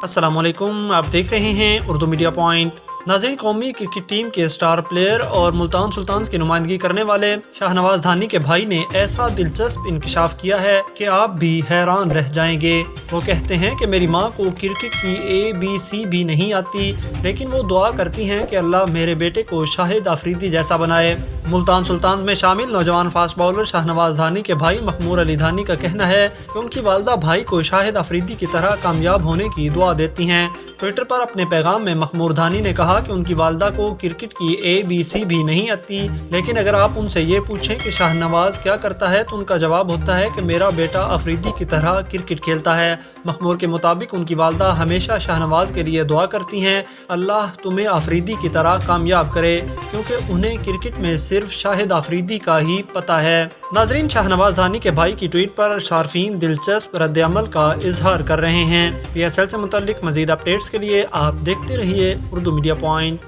अस्सलाम वालेकुम, आप देख रहे हैं उर्दू मीडिया पॉइंट। नाज़रीन, कौमी क्रिकेट टीम के स्टार प्लेयर और मुल्तान सुल्तान्स की नुमाइंदगी करने वाले शाहनवाज धानी के भाई ने ऐसा दिलचस्प इंकशाफ किया है कि आप भी हैरान रह जाएंगे। वो कहते हैं कि मेरी माँ को क्रिकेट की ABC भी नहीं आती, लेकिन वो दुआ करती हैं कि अल्लाह मेरे बेटे को शाहिद अफरीदी जैसा बनाए। मुल्तान सुल्तान्स में शामिल नौजवान फास्ट बॉलर शाहनवाज धानी के भाई मखमूर अली धानी का कहना है कि उनकी वालदा भाई को शाहिद अफरीदी की तरह कामयाब होने की दुआ देती हैं। ट्विटर पर अपने पैगाम में मखमूर धानी ने कहा कि उनकी वालदा को क्रिकेट की ABC भी नहीं आती, लेकिन अगर आप उनसे ये पूछें कि शाहनवाज क्या करता है तो उनका जवाब होता है कि मेरा बेटा अफरीदी की तरह क्रिकेट खेलता है। मखमूर के मुताबिक उनकी वालदा हमेशा शाहनवाज के लिए दुआ करती हैं, अल्लाह तुम्हें अफरीदी की तरह कामयाब करे, क्योंकि उन्हें क्रिकेट में सिर्फ शाहिद अफरीदी का ही पता है। नाजरीन, शाहनवाज धानी के भाई की ट्वीट पर शारफीन दिलचस्प रद्द-ए-अमल का इजहार कर रहे हैं। PSL से मुतल्लिक मजीद अपडेट्स के लिए आप देखते रहिए उर्दू मीडिया पॉइंट।